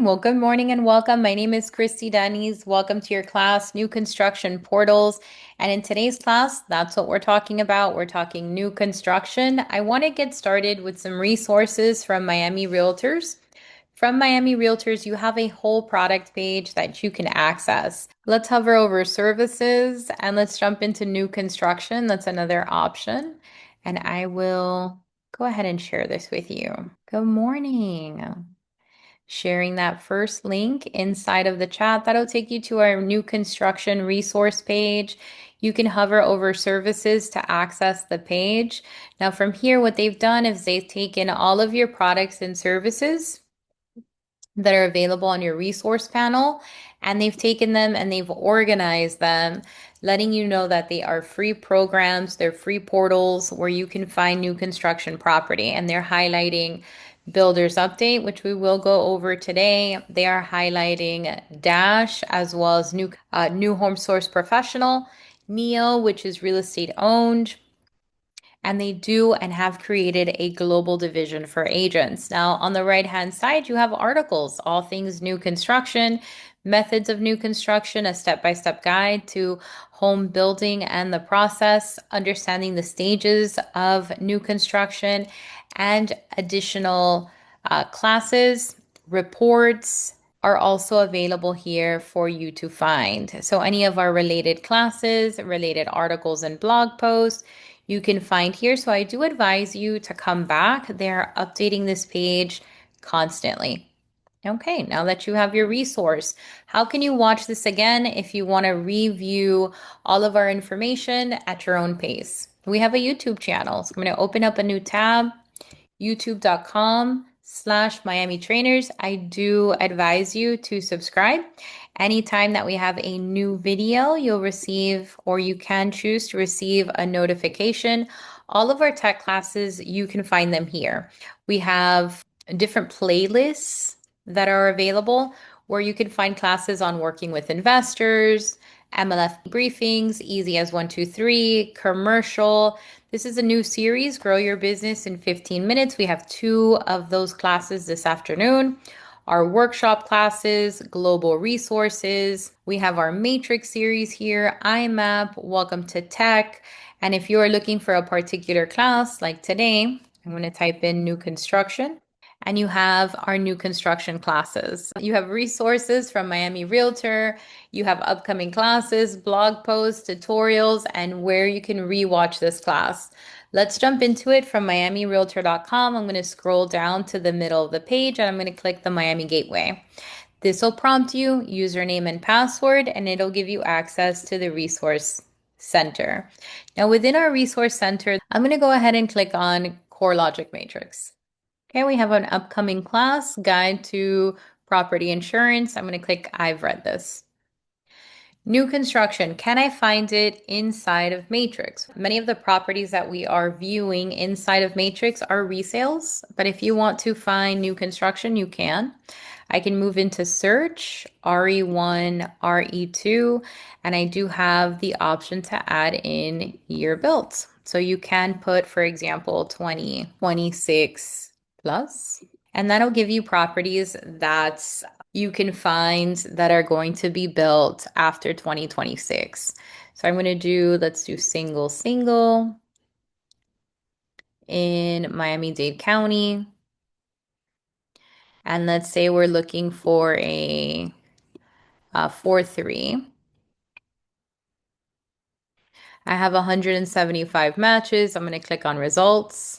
Well, good morning and welcome. My name is Christy Denny's. Welcome to your class, New Construction Portals. And in today's class, that's what we're talking about. We're talking new construction. I want to get started with some resources from Miami Realtors. From Miami Realtors, you have a whole product page that you can access. Let's hover over services and let's jump into new construction. That's another option. And I will go ahead and share this with you. Good morning. Sharing that first link inside of the chat. That'll take you to our new construction resource page. You can hover over services to access the page. Now from here, what they've done is they've taken all of your products and services that are available on your resource panel, and they've taken them and they've organized them, letting you know that they are free programs, they're free portals where you can find new construction property, and they're highlighting Builders Update, which we will go over today. They are highlighting Dash as well as new Home Source Professional, Neo, which is real estate owned, and they do and have created a global division for agents. Now, on the right-hand side, you have articles, all things new construction, methods of new construction, a step-by-step guide to home building and the process, understanding the stages of new construction, and additional classes, reports, are also available here for you to find. So any of our related classes, related articles and blog posts, you can find here. So I do advise you to come back. They're updating this page constantly. Okay, now that you have your resource, how can you watch this again if you want to review all of our information at your own pace? We have a YouTube channel. So I'm going to open up a new tab, youtube.com/miamitrainers. I do advise you to subscribe. Anytime that we have a new video, you'll receive, or you can choose to receive, a notification. All of our tech classes, you can find them here. We have different playlists that are available where you can find classes on working with investors, MLF briefings, easy as 1, 2, 3, commercial. This is a new series, Grow Your Business in 15 Minutes. We have 2 of those classes this afternoon. Our workshop classes, global resources. We have our matrix series here, IMAP, welcome to tech. And if you are looking for a particular class like today, I'm going to type in new construction. And you have our new construction classes. You have resources from Miami Realtor. You have upcoming classes, blog posts, tutorials, and where you can rewatch this class. Let's jump into it from miamirealtor.com. I'm going to scroll down to the middle of the page and I'm going to click the Miami Gateway. This will prompt you username and password, and it'll give you access to the resource center. Now within our resource center, I'm going to go ahead and click on Core Logic Matrix. Okay, we have an upcoming class, Guide to Property Insurance. I'm going to click I've read this. New construction, can I find it inside of Matrix? Many of the properties that we are viewing inside of Matrix are resales, but if you want to find new construction, you can. I can move into search, RE1, RE2, and I do have the option to add in year built. So you can put, for example, 2026 plus, and that'll give you properties that you can find that are going to be built after 2026. So I'm going to do, let's do single in Miami-Dade County. And let's say we're looking for a 4-3. I have 175 matches. I'm going to click on results.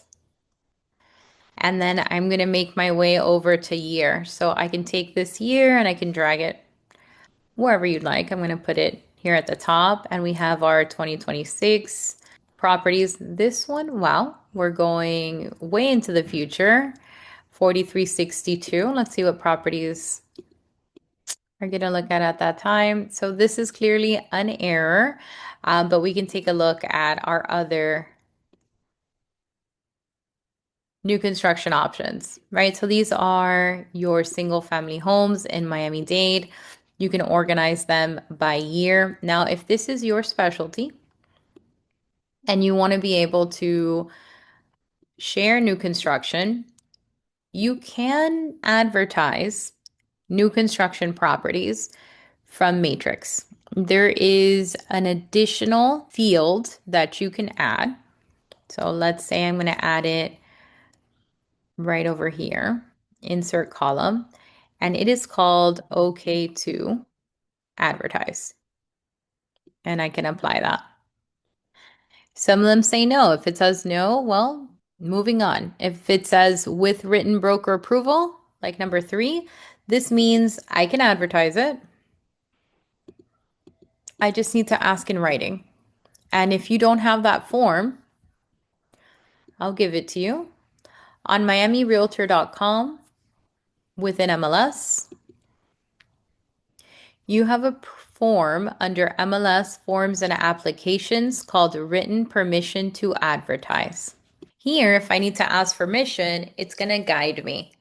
And then I'm going to make my way over to year. So I can take this year and I can drag it wherever you'd like. I'm going to put it here at the top, and we have our 2026 properties. This one, wow, we're going way into the future. 4362. Let's see what properties are going to look at that time. So this is clearly an error, but we can take a look at our other new construction options, right? So these are your single family homes in Miami-Dade. You can organize them by year. Now, if this is your specialty and you want to be able to share new construction, you can advertise new construction properties from Matrix. There is an additional field that you can add. So let's say I'm going to add it right over here, insert column, and it is called OK to advertise. And I can apply that. Some of them say no. If it says no, well, moving on. If it says with written broker approval, like number 3, this means I can advertise it. I just need to ask in writing. And if you don't have that form, I'll give it to you. On miamirealtor.com within MLS, you have a form under MLS forms and applications called written permission to advertise. Here, if I need to ask permission, it's going to guide me.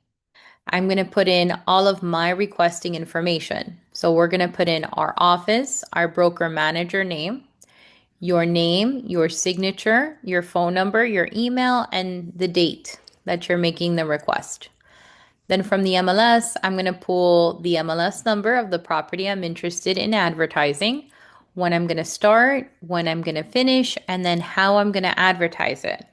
I'm going to put in all of my requesting information. So we're going to put in our office, our broker manager name, your signature, your phone number, your email, and the date that you're making the request. Then from the MLS, I'm going to pull the MLS number of the property I'm interested in advertising, when I'm going to start, when I'm going to finish, and then how I'm going to advertise it.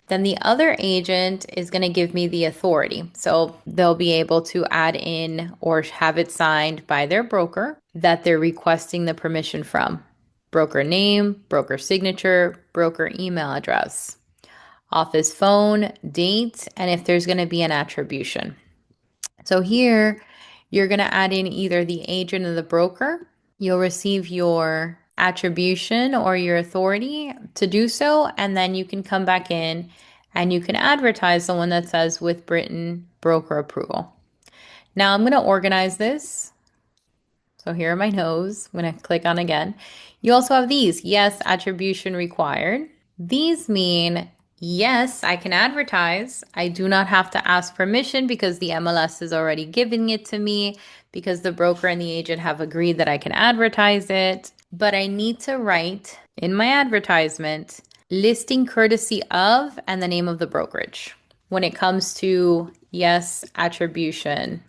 Then the other agent is going to give me the authority. So they'll be able to add in or have it signed by their broker that they're requesting the permission from. Broker name, broker signature, broker email address, office phone, date, and if there's going to be an attribution. So here, you're going to add in either the agent or the broker. You'll receive your attribution or your authority to do so, and then you can come back in and you can advertise the one that says with Britain broker approval. Now I'm going to organize this. So here are my no's. I'm going to click on again. You also have these. Yes, attribution required. These mean yes, I can advertise. I do not have to ask permission because the MLS is already giving it to me, because the broker and the agent have agreed that I can advertise it. But I need to write in my advertisement listing courtesy of and the name of the brokerage when it comes to yes, attribution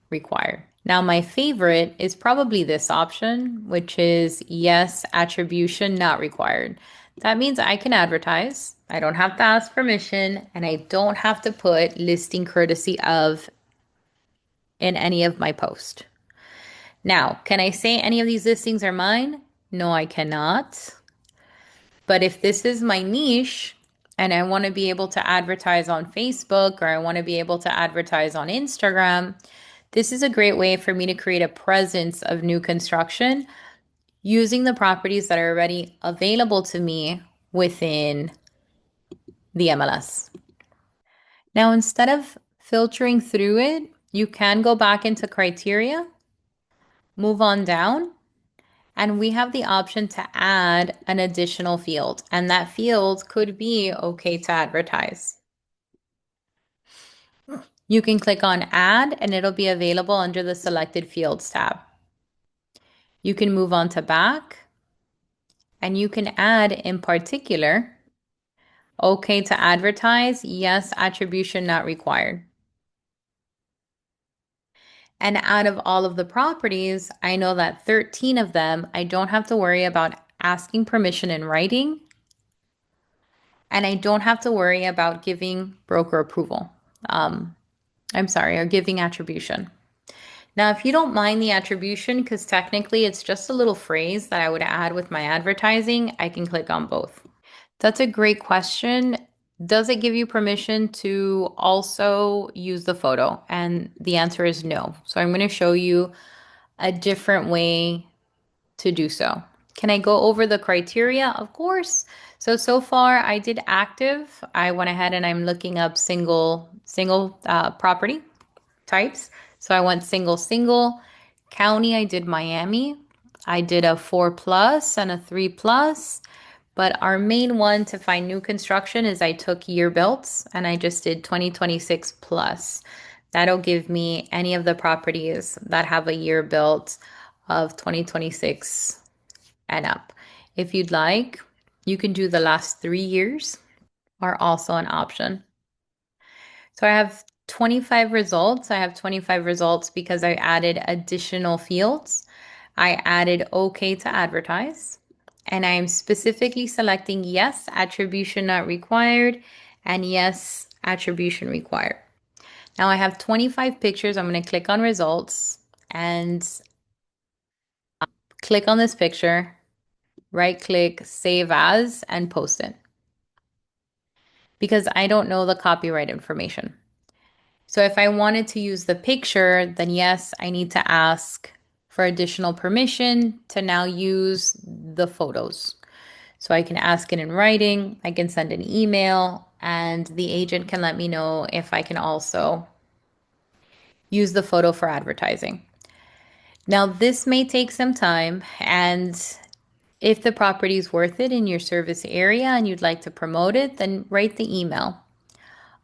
required. Now, my favorite is probably this option, which is yes, attribution not required. That means I can advertise. I don't have to ask permission, and I don't have to put listing courtesy of in any of my posts. Now, can I say any of these listings are mine? No, I cannot. But if this is my niche and I want to be able to advertise on Facebook or I want to be able to advertise on Instagram, this is a great way for me to create a presence of new construction using the properties that are already available to me within the MLS. Now, instead of filtering through it, you can go back into criteria, move on down, and we have the option to add an additional field. And that field could be okay to advertise. You can click on add and it'll be available under the selected fields tab. You can move on to back and you can add in particular, okay to advertise, yes, attribution not required. And out of all of the properties, I know that 13 of them, I don't have to worry about asking permission in writing. And I don't have to worry about giving broker approval. Or giving attribution. Now, if you don't mind the attribution, because technically it's just a little phrase that I would add with my advertising, I can click on both. That's a great question. Does it give you permission to also use the photo? And the answer is no. So I'm going to show you a different way to do so. Can I go over the criteria? Of course. So far I did active. I went ahead and I'm looking up single property types. So I went single. County, I did Miami. I did a 4+ and a 3+. But our main one to find new construction is I took year built and I just did 2026 plus. That'll give me any of the properties that have a year built of 2026 and up. If you'd like, you can do the last 3 years, are also an option. So I have 25 results. I have 25 results because I added additional fields. I added OK to advertise, and I am specifically selecting yes, attribution not required, and yes, attribution required. Now I have 25 pictures. I'm going to click on results and click on this picture, right click, save as, and post it because I don't know the copyright information. So if I wanted to use the picture, then yes, I need to ask for additional permission to now use the photos. So I can ask it in writing, I can send an email, and the agent can let me know if I can also use the photo for advertising. Now, this may take some time, and if the property is worth it in your service area and you'd like to promote it, then write the email.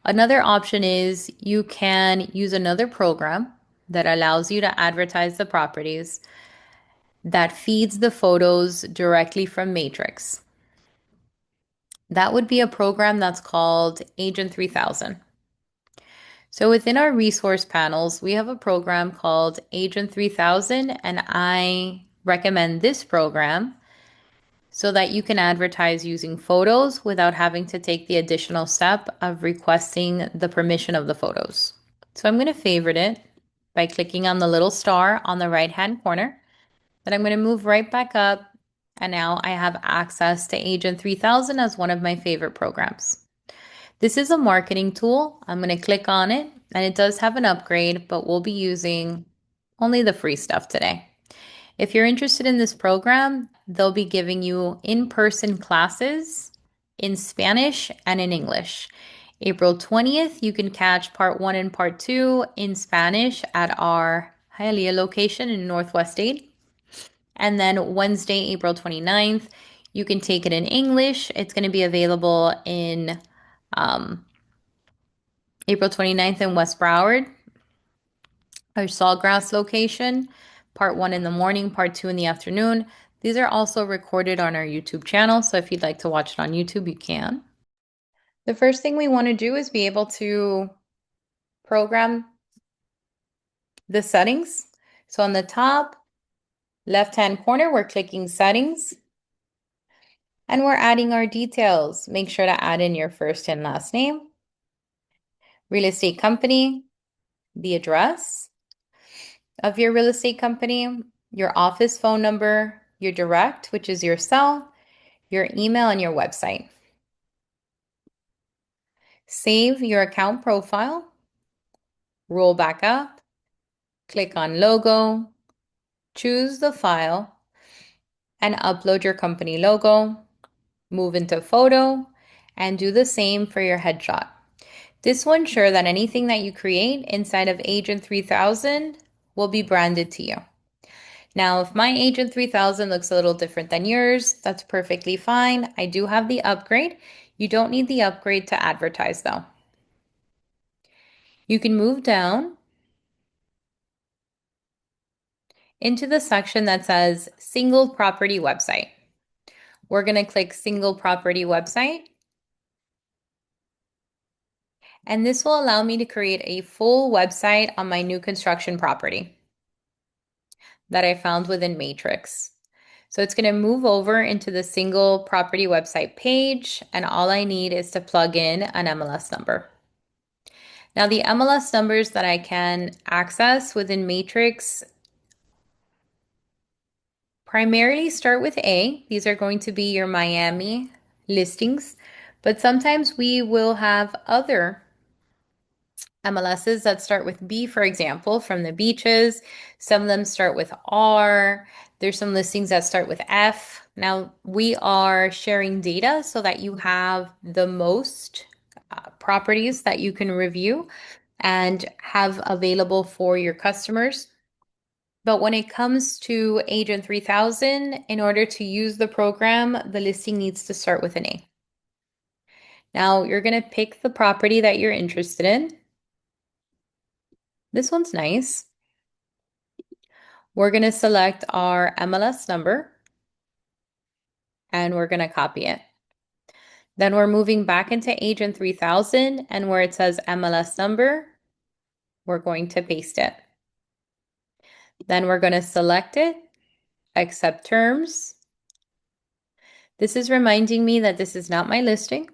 Another option is you can use another program that allows you to advertise the properties that feeds the photos directly from Matrix. That would be a program that's called Agent 3000. So within our resource panels, we have a program called Agent 3000, and I recommend this program so that you can advertise using photos without having to take the additional step of requesting the permission of the photos. So I'm going to favorite it by clicking on the little star on the right-hand corner. Then I'm going to move right back up, and now I have access to Agent 3000 as one of my favorite programs. This is a marketing tool. I'm going to click on it, and it does have an upgrade, but we'll be using only the free stuff today. If you're interested in this program, they'll be giving you in-person classes in Spanish and in English. April 20th, you can catch part 1 and part 2 in Spanish at our Hialeah location in Northwest 8. And then Wednesday, April 29th, you can take it in English. It's going to be available in April 29th in West Broward, our Sawgrass location, part 1 in the morning, part 2 in the afternoon. These are also recorded on our YouTube channel, so if you'd like to watch it on YouTube, you can. The first thing we want to do is be able to program the settings. So on the top left-hand corner, we're clicking settings, and we're adding our details. Make sure to add in your first and last name, real estate company, the address of your real estate company, your office phone number, your direct, which is your cell, your email, and your website. Save your account profile, roll back up, click on logo, choose the file, and upload your company logo, move into photo, and do the same for your headshot. This will ensure that anything that you create inside of Agent 3000 will be branded to you. Now, if my Agent 3000 looks a little different than yours, that's perfectly fine. I do have the upgrade. You don't need the upgrade to advertise though. You can move down into the section that says Single Property Website. We're going to click Single Property Website. And this will allow me to create a full website on my new construction property that I found within Matrix. So it's going to move over into the single property website page, and all I need is to plug in an MLS number. Now, the MLS numbers that I can access within Matrix primarily start with A. These are going to be your Miami listings, but sometimes we will have other MLSs that start with B, for example, from the beaches. Some of them start with R. There's some listings that start with F. Now, we are sharing data so that you have the most properties that you can review and have available for your customers. But when it comes to Agent 3000, in order to use the program, the listing needs to start with an A. Now, you're going to pick the property that you're interested in. This one's nice. We're going to select our MLS number and we're going to copy it. Then we're moving back into Agent 3000, and where it says MLS number, We're going to paste it. Then we're going to select it, accept terms. This is reminding me that this is not my listing.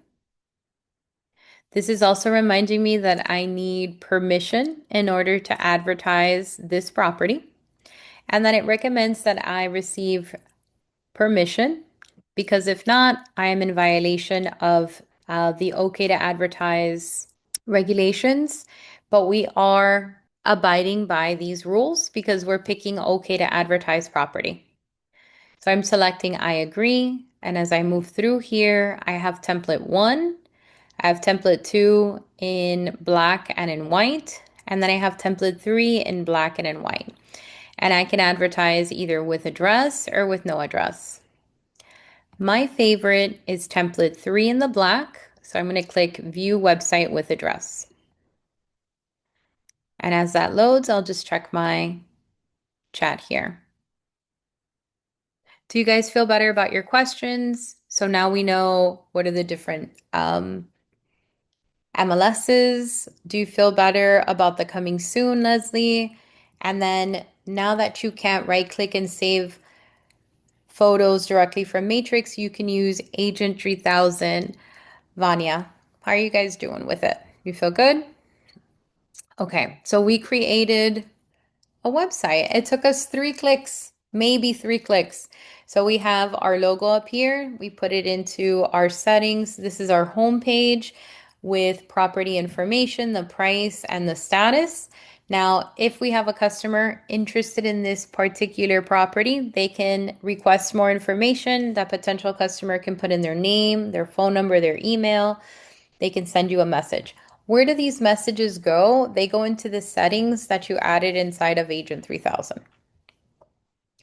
This is also reminding me that I need permission in order to advertise this property. And then it recommends that I receive permission because if not, I am in violation of the okay to advertise regulations. But we are abiding by these rules because we're picking okay to advertise property. So I'm selecting I agree. And as I move through here, I have template 1. I have template 2 in black and in white. And then I have template 3 in black and in white. And I can advertise either with address or with no address. My favorite is template 3 in the black. So I'm going to click view website with address. And as that loads, I'll just check my chat here. Do you guys feel better about your questions? So now we know what are the different MLSs. Do you feel better about the coming soon, Leslie? And then now that you can't right click and save photos directly from Matrix, you can use Agent 3000. Vanya, how are you guys doing with it? You feel good? Okay, so we created a website. It took us 3 clicks, maybe 3 clicks. So we have our logo up here. We put it into our settings. This is our home page with property information, the price, and the status. Now, if we have a customer interested in this particular property, they can request more information. That potential customer can put in their name, their phone number, their email. They can send you a message. Where do these messages go? They go into the settings that you added inside of Agent 3000.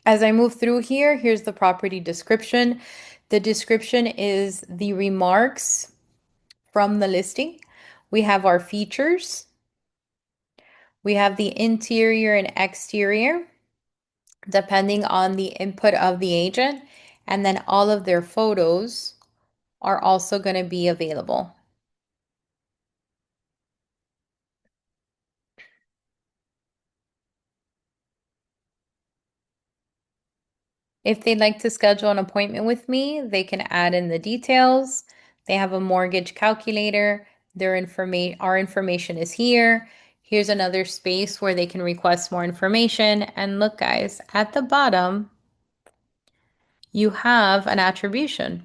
As I move through here, here's the property description. The description is the remarks from the listing. We have our features. We have the interior and exterior, depending on the input of the agent. And then all of their photos are also going to be available. If they'd like to schedule an appointment with me, they can add in the details. They have a mortgage calculator. Our information is here. Here's another space where they can request more information. And look, guys, at the bottom, you have an attribution.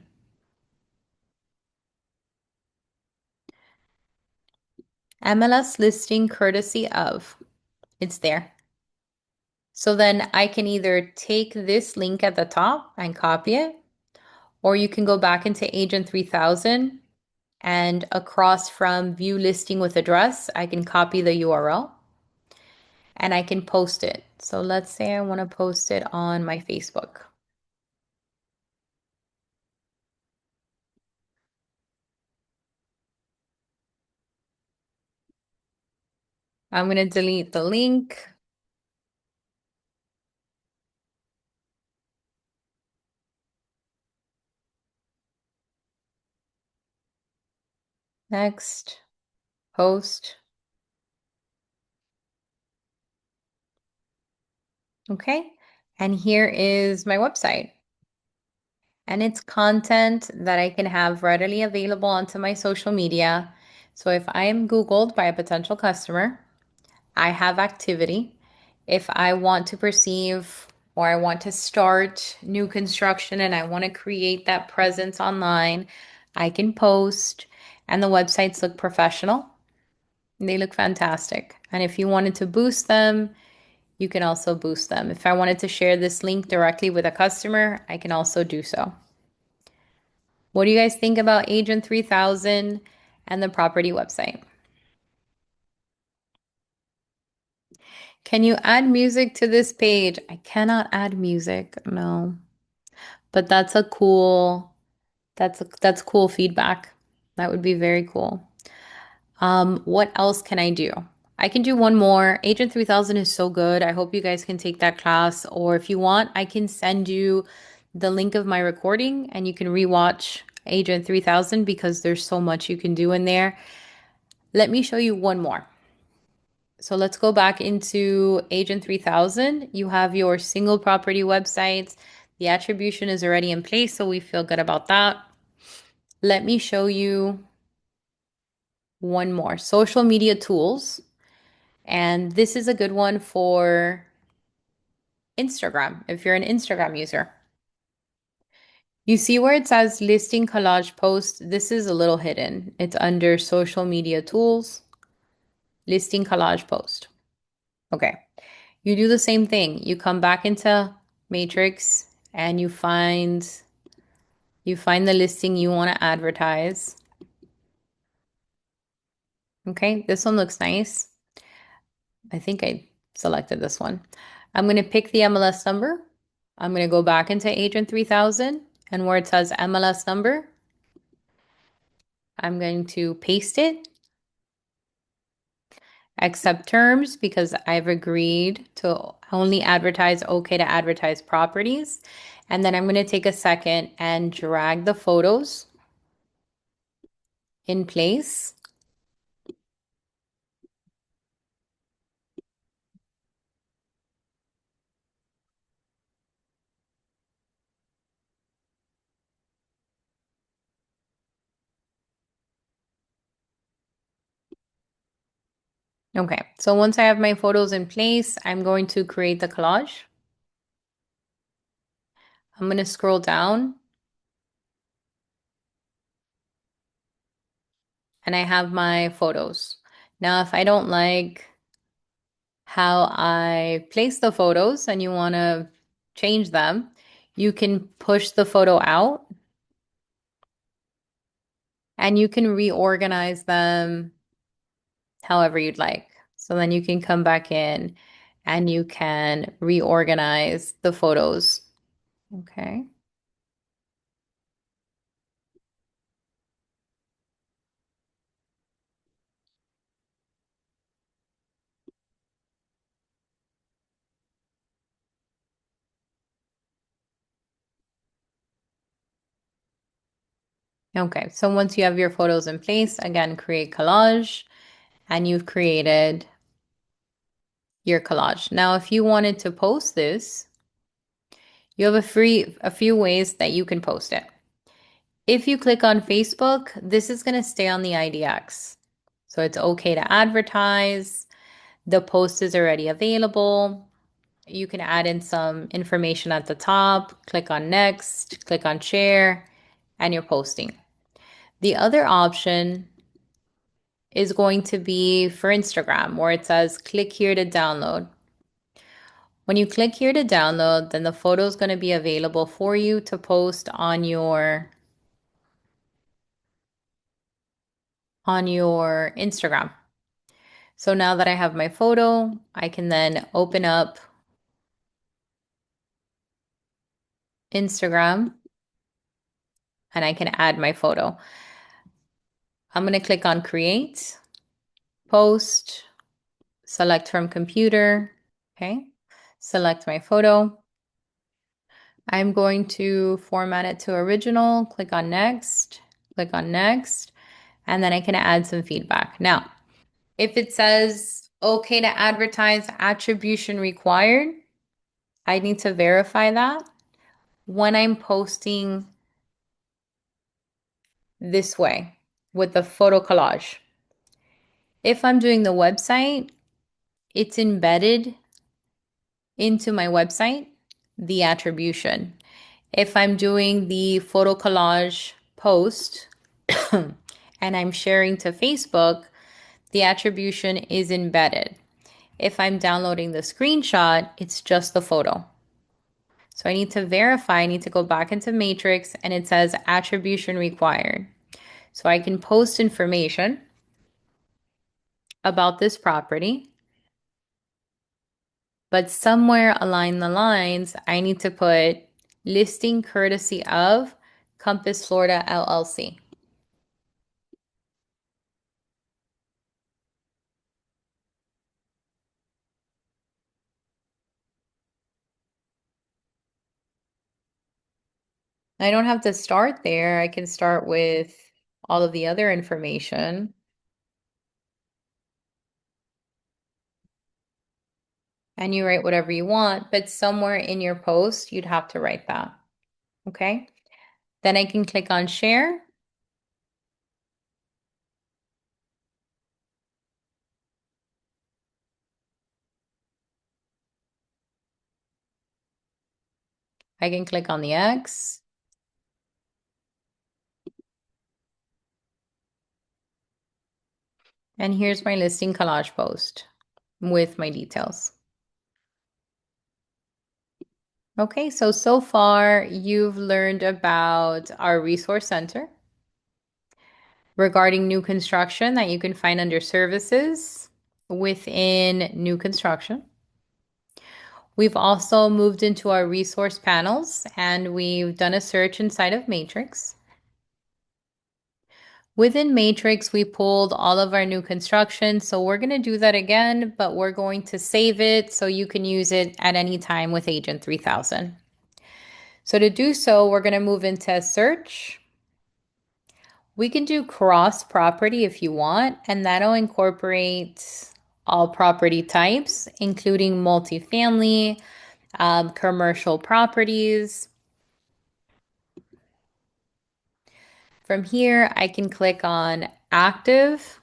MLS listing courtesy of. It's there. So then I can either take this link at the top and copy it, or you can go back into Agent 3000 and across from view listing with address, I can copy the URL and I can post it. So let's say I want to post it on my Facebook. I'm going to delete the link. Next, post. Okay. And here is my website. And it's content that I can have readily available onto my social media. So if I am Googled by a potential customer, I have activity. If I want to perceive or I want to start new construction and I want to create that presence online, I can post, and the websites look professional. They look fantastic. And if you wanted to boost them, you can also boost them. If I wanted to share this link directly with a customer, I can also do so. What do you guys think about Agent 3000 and the property website? Can you add music to this page? I cannot add music, no. But that's cool feedback. That would be very cool. What else can I do? I can do one more. Agent 3000 is so good. I hope you guys can take that class. Or if you want, I can send you the link of my recording and you can rewatch Agent 3000 because there's so much you can do in there. Let me show you one more. So let's go back into Agent 3000. You have your single property websites. The attribution is already in place, so we feel good about that. Let me show you one more, social media tools. And this is a good one for Instagram, if you're an Instagram user. You see where it says listing collage post? This is a little hidden. It's under social media tools, listing collage post. Okay. You do the same thing. You come back into Matrix and you find the listing you want to advertise. Okay, this one looks nice. I think I selected this one. I'm going to pick the MLS number. I'm going to go back into Agent 3000 and where it says MLS number, I'm going to paste it, accept terms because I've agreed to only advertise okay to advertise properties. And then I'm going to take a second and drag the photos in place. Okay, so once I have my photos in place, I'm going to create the collage. I'm going to scroll down and I have my photos. Now, if I don't like how I place the photos and you want to change them, you can push the photo out and you can reorganize them however you'd like. So then you can come back in and you can reorganize the photos. Okay. Okay, so once you have your photos in place, again, create collage, and you've created your collage. Now, if you wanted to post this, you have a few ways that you can post it. If you click on Facebook, this is going to stay on the IDX. So it's okay to advertise. The post is already available. You can add in some information at the top, click on next, click on share, and you're posting. The other option is going to be for Instagram, where it says click here to download. When you click here to download, then the photo is going to be available for you to post on your Instagram. So now that I have my photo, I can then open up Instagram and I can add my photo. I'm going to click on create, post, select from computer. Okay. Select my photo. I'm going to format it to original, click on next, and then I can add some feedback. Now, if it says okay to advertise attribution required, I need to verify that when I'm posting this way with the photo collage. If I'm doing the website, it's embedded into my website, the attribution. If I'm doing the photo collage post and I'm sharing to Facebook, the attribution is embedded. If I'm downloading the screenshot, it's just the photo. So I need to verify, I need to go back into Matrix and it says attribution required. So I can post information about this property, but somewhere along the lines, I need to put listing courtesy of Compass Florida LLC. I don't have to start there. I can start with all of the other information. and you write whatever you want, but somewhere in your post, you'd have to write that. Okay. Then I can click on share. I can click on the X. And here's my listing collage post with my details. Okay, so far you've learned about our resource center regarding new construction that you can find under services within new construction. We've also moved into our resource panels and we've done a search inside of Matrix. Within Matrix, we pulled all of our new construction. So we're going to do that again, but we're going to save it so you can use it at any time with Agent 3000. So to do so, we're going to move into search. We can do cross property if you want, and that'll incorporate all property types, including multifamily, commercial properties. From here, I can click on active,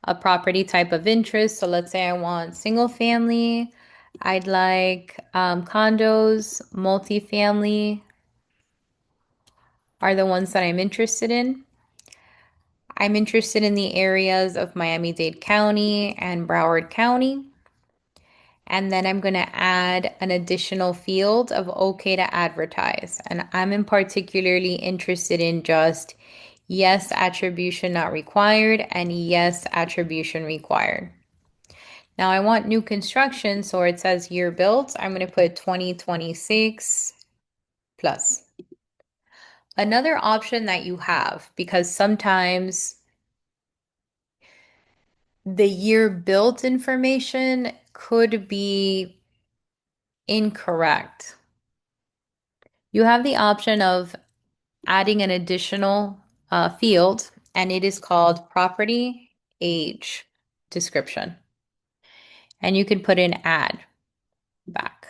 a property type of interest. So let's say I want single family. I'd like condos, multifamily are the ones that I'm interested in. I'm interested in the areas of Miami-Dade County and Broward County. And then I'm going to add an additional field of okay to advertise. And I'm in particularly interested in just yes, attribution not required and yes, attribution required. Now I want new construction, so it says year built. I'm going to put 2026 plus. Another option that you have, because sometimes the year built information could be incorrect. You have the option of adding an additional field, and it is called property age description. And you can put in add back.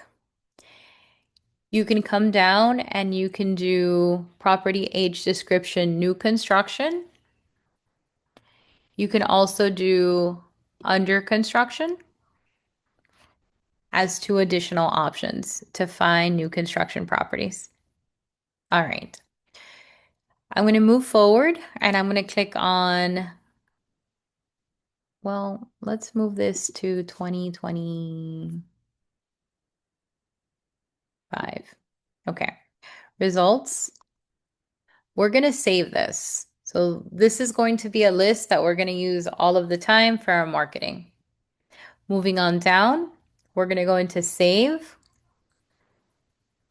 You can come down and you can do property age description new construction. You can also do under construction as two additional options to find new construction properties. All right. I'm going to move forward and I'm going to click on, well, let's move this to 2025. Okay. Results. We're going to save this. So this is going to be a list that we're going to use all of the time for our marketing. Moving on down, we're going to go into save,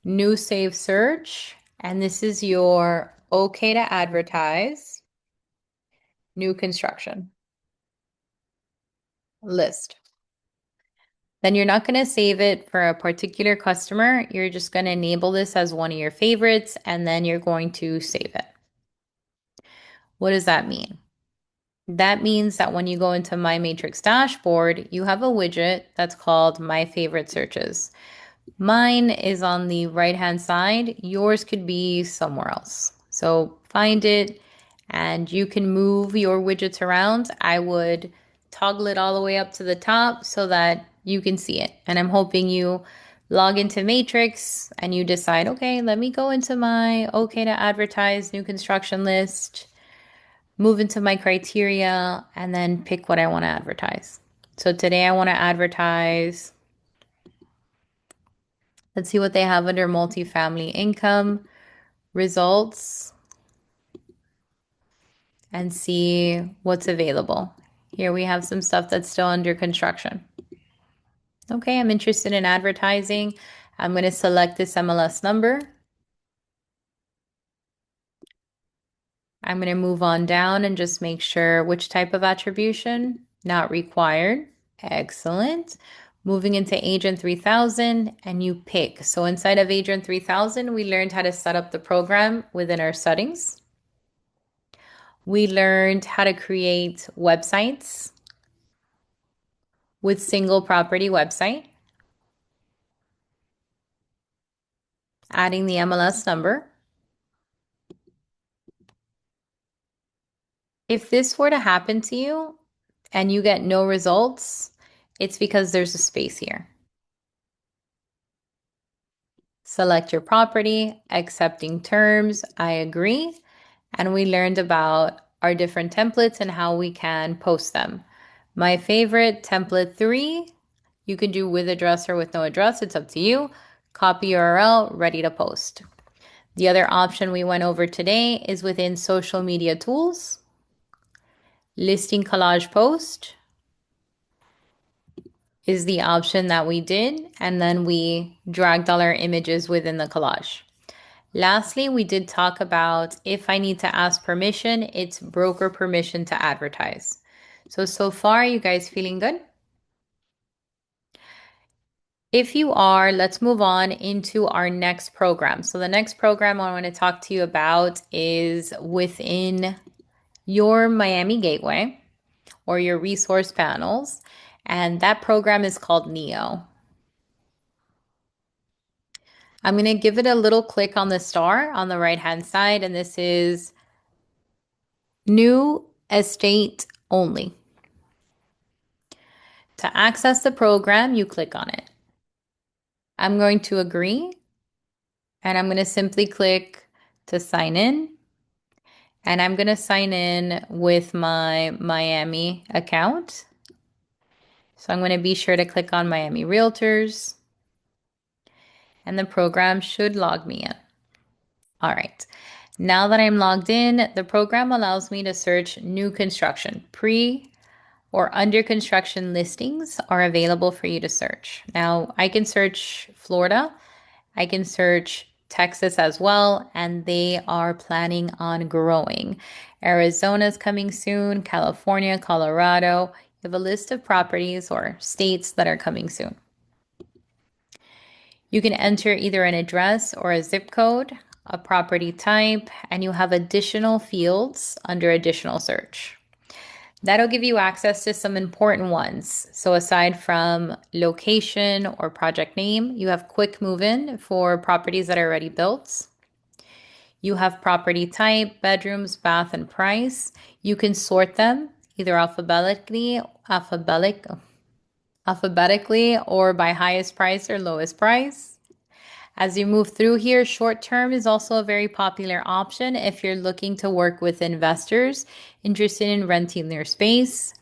new save search, and this is your okay to advertise, new construction list. Then you're not going to save it for a particular customer. You're just going to enable this as one of your favorites, and then you're going to save it. What does that mean? That means that when you go into My Matrix dashboard, you have a widget that's called My Favorite Searches. Mine is on the right-hand side. Yours could be somewhere else. So find it and you can move your widgets around. I would toggle it all the way up to the top so that you can see it. And I'm hoping you log into Matrix and you decide, okay, let me go into my okay to advertise new construction list, move into my criteria, and then pick what I want to advertise. So today I want to advertise, let's see what they have under multifamily income results and see what's available. Here we have some stuff that's still under construction. Okay, I'm interested in advertising. I'm going to select this MLS number. I'm going to move on down and just make sure which type of attribution, not required. Excellent. Moving into Agent 3000 and you pick. So inside of Agent 3000, we learned how to set up the program within our settings. We learned how to create websites with single property website. adding the MLS number. If this were to happen to you and you get no results, it's because there's a space here. Select your property, accepting terms, I agree. And we learned about our different templates and how we can post them. My favorite, template 3, you can do with address or with no address, it's up to you. Copy URL, ready to post. The other option we went over today is within social media tools, listing collage post is the option that we did, and then we dragged all our images within the collage. Lastly, we did talk about if I need to ask permission, it's broker permission to advertise. So far, you guys feeling good? If you are, let's move on into our next program. So the next program I want to talk to you about is within your Miami Gateway or your resource panels. And that program is called NEO. I'm going to give it a little click on the star on the right hand side. And this is new estate only. To access the program, you click on it. I'm going to agree, and I'm going to simply click to sign in. And I'm going to sign in with my Miami account. So I'm going to be sure to click on Miami Realtors, and the program should log me in. All right. Now that I'm logged in, the program allows me to search new construction. Pre or under construction listings are available for you to search. Now, I can search Florida, I can search Texas as well, and they are planning on growing. Arizona's coming soon, California, Colorado. You have a list of properties or states that are coming soon. You can enter either an address or a zip code, a property type, and you have additional fields under additional search. That'll give you access to some important ones. So aside from location or project name, you have quick move-in for properties that are already built. You have property type, bedrooms, bath, and price. You can sort them either alphabetically or by highest price or lowest price. As you move through here, short term is also a very popular option if you're looking to work with investors interested in renting their space.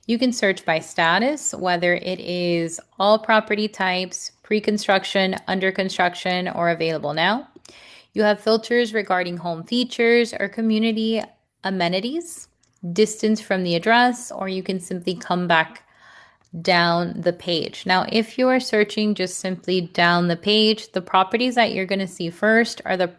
You can search by status, whether it is all property types, pre-construction, under construction, or available now. You have filters regarding home features or community amenities, distance from the address, or you can simply come back down the page. Now, if you are searching just simply down the page, the properties that you're going to see first are the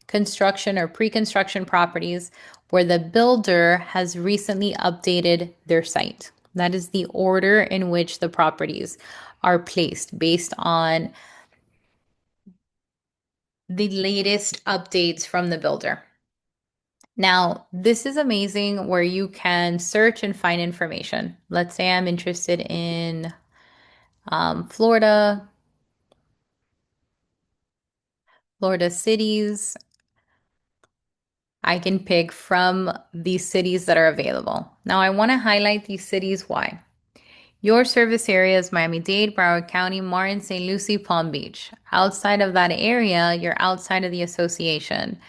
construction or pre-construction properties where the builder has recently updated their site. That is the order in which the properties are placed based on the latest updates from the builder. Now, this is amazing where you can search and find information. Let's say I'm interested in Florida cities. I can pick from these cities that are available. Now, I want to highlight these cities. Why? Your service area is Miami-Dade, Broward County, Martin, St. Lucie, Palm Beach. Outside of that area, you're outside of the association.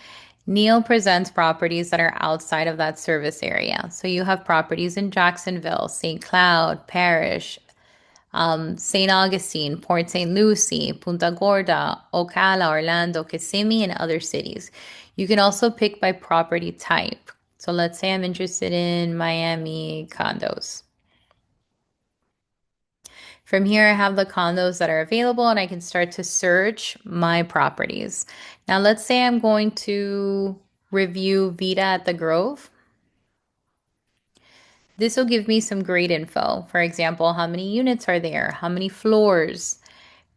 NEO presents properties that are outside of that service area. So you have properties in Jacksonville, St. Cloud, Parrish, St. Augustine, Port St. Lucie, Punta Gorda, Ocala, Orlando, Kissimmee, and other cities. You can also pick by property type. So let's say I'm interested in Miami condos. From here, I have the condos that are available and I can start to search my properties. Now, let's say I'm going to review Vita at the Grove. This will give me some great info. For example, how many units are there? How many floors?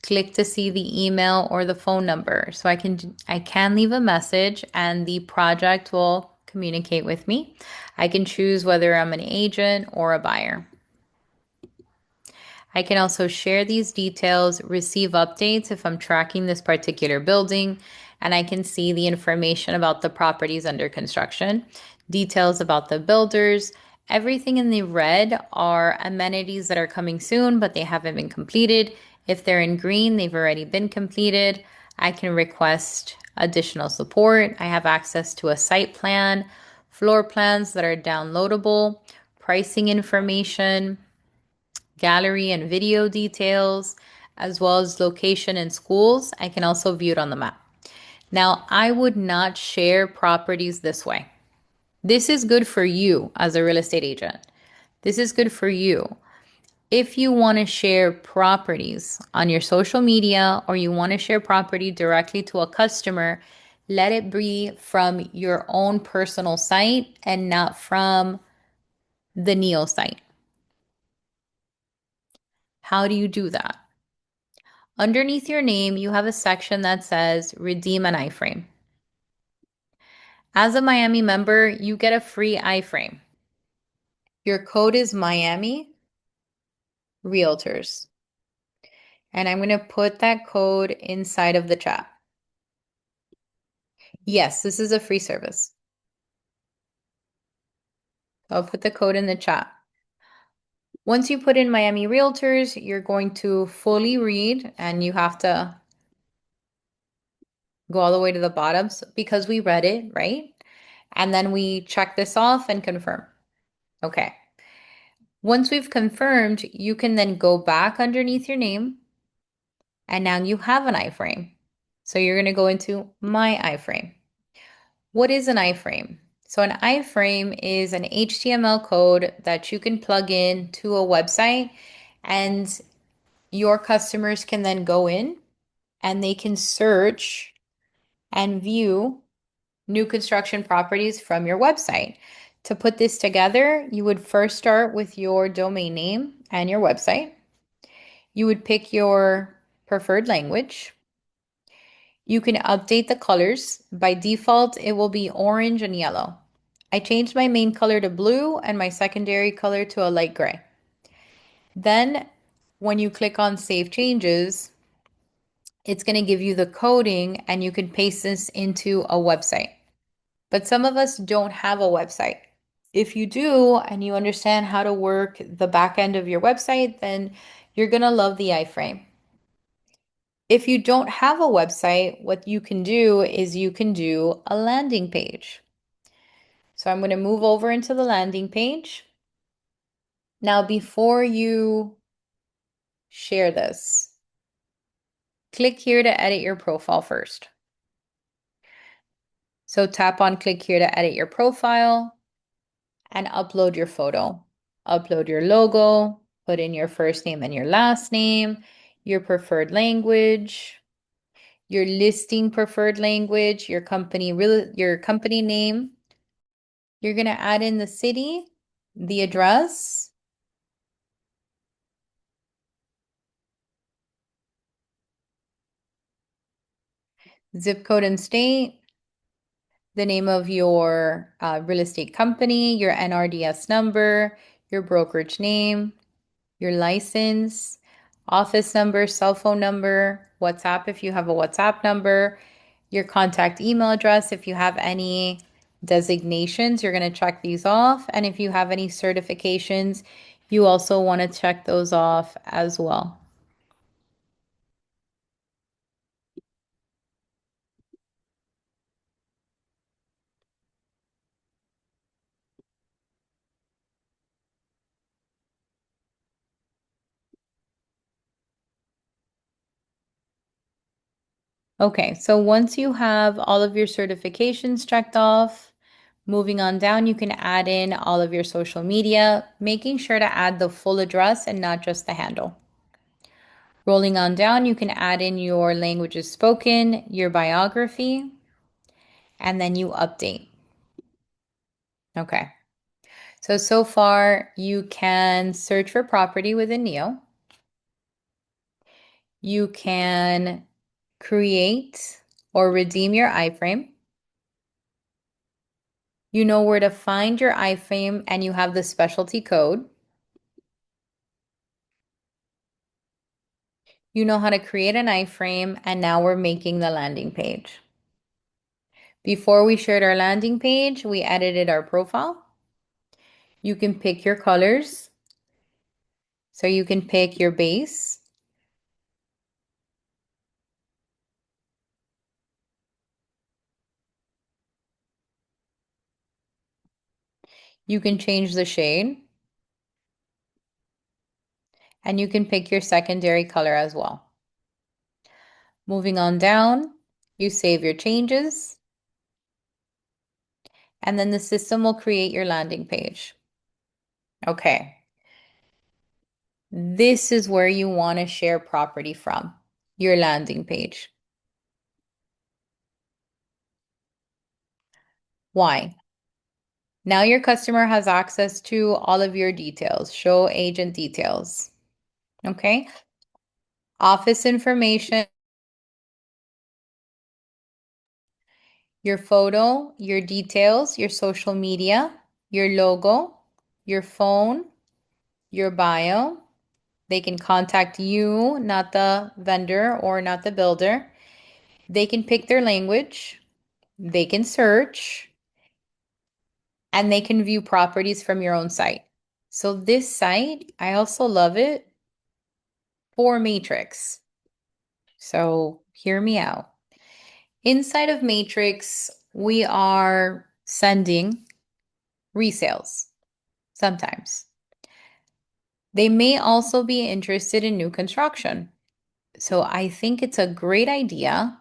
Click to see the email or the phone number. So I can leave a message and the project will communicate with me. I can choose whether I'm an agent or a buyer. I can also share these details, receive updates if I'm tracking this particular building, and I can see the information about the properties under construction, details about the builders. Everything in the red are amenities that are coming soon, but they haven't been completed. If they're in green, they've already been completed. I can request additional support. I have access to a site plan, floor plans that are downloadable, pricing information, gallery and video details, as well as location and schools. I can also view it on the map. Now, I would not share properties this way. This is good for you as a real estate agent. This is good for you. If you want to share properties on your social media or you want to share property directly to a customer, let it be from your own personal site and not from the Neo site. How do you do that? Underneath your name, you have a section that says redeem an iFRAME. As a Miami member, you get a free iFRAME. Your code is Miami Realtors. And I'm going to put that code inside of the chat. Yes, this is a free service. I'll put the code in the chat. Once you put in Miami Realtors, you're going to fully read and you have to go all the way to the bottom because we read it, right? And then we check this off and confirm. Okay. Once we've confirmed, you can then go back underneath your name and now you have an iFRAME. So you're going to go into My iFRAME. What is an iFRAME? So an iFRAME is an HTML code that you can plug in to a website and your customers can then go in and they can search and view new construction properties from your website. To put this together, you would first start with your domain name and your website. You would pick your preferred language. You can update the colors. By default, it will be orange and yellow. I changed my main color to blue and my secondary color to a light gray. Then when you click on Save Changes, it's going to give you the coding and you can paste this into a website. But some of us don't have a website. If you do and you understand how to work the back end of your website, then you're going to love the iFRAME. If you don't have a website, what you can do is you can do a landing page. So I'm going to move over into the landing page. Now, before you share this, click here to edit your profile first. So tap on click here to edit your profile and upload your photo. Upload your logo, put in your first name and your last name, your preferred language, your listing preferred language, your company name. You're going to add in the city, the address, zip code and state, the name of your real estate company, your NRDS number, your brokerage name, your license, office number, cell phone number, WhatsApp if you have a WhatsApp number, your contact email address if you have any designations, you're going to check these off. And if you have any certifications, you also want to check those off as well. Okay, so once you have all of your certifications checked off, moving on down, you can add in all of your social media, making sure to add the full address and not just the handle. Rolling on down, you can add in your languages spoken, your biography, and then you update. Okay, so far you can search for property within Neo. You can create or redeem your iFRAME. You know where to find your iFRAME and you have the specialty code. You know how to create an iframe, and now we're making the landing page. Before we shared our landing page, we edited our profile. You can pick your colors. So you can pick your base. You can change the shade. And you can pick your secondary color as well. Moving on down, you save your changes. And then the system will create your landing page. Okay. This is where you want to share property from, your landing page. Why? Now your customer has access to all of your details. Show agent details. Okay. Office information, your photo, your details, your social media, your logo, your phone, your bio. They can contact you, not the vendor or not the builder. They can pick their language. They can search. And they can view properties from your own site. So this site, I also love it for Matrix. So hear me out. Inside of Matrix, we are sending resales sometimes. They may also be interested in new construction. So I think it's a great idea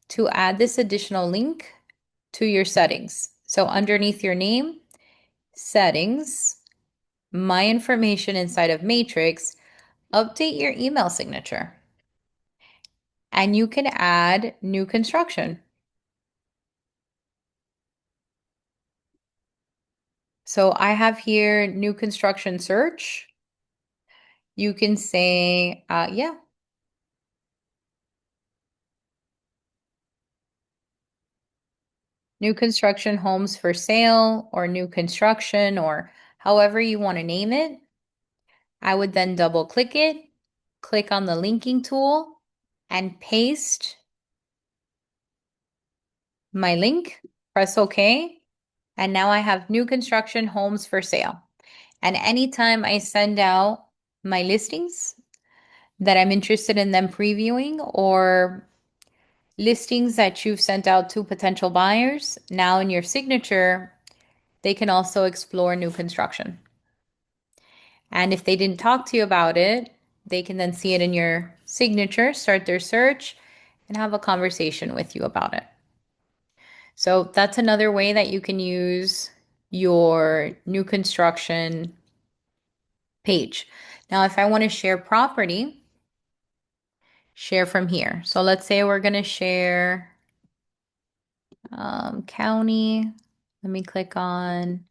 to add this additional link to your settings. So underneath your name, settings, my information inside of Matrix, update your email signature. And you can add new construction. So I have here new construction search. You can say, yeah, new construction homes for sale or new construction or however you want to name it. I would then double click it, click on the linking tool, and paste my link, press OK. And now I have new construction homes for sale. And anytime I send out my listings that I'm interested in them previewing or listings that you've sent out to potential buyers, now in your signature, they can also explore new construction. And if they didn't talk to you about it, they can then see it in your signature, start their search, and have a conversation with you about it. So that's another way that you can use your new construction page. Now, if I want to share property, share from here. So let's say we're going to share county. Let me click on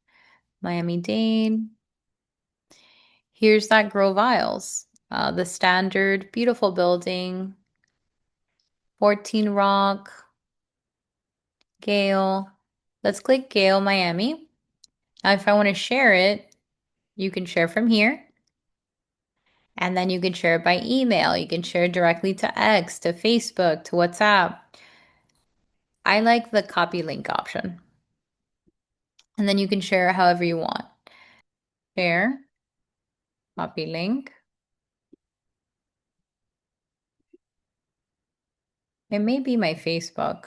Miami-Dade. Here's that Grove Isles, the standard, beautiful building, 14 Rock, Gale. Let's click Gale, Miami. Now, if I want to share it, you can share from here. And then you can share it by email. You can share it directly to X, to Facebook, to WhatsApp. I like the copy link option. And then you can share it however you want. Share, copy link. It may be my Facebook.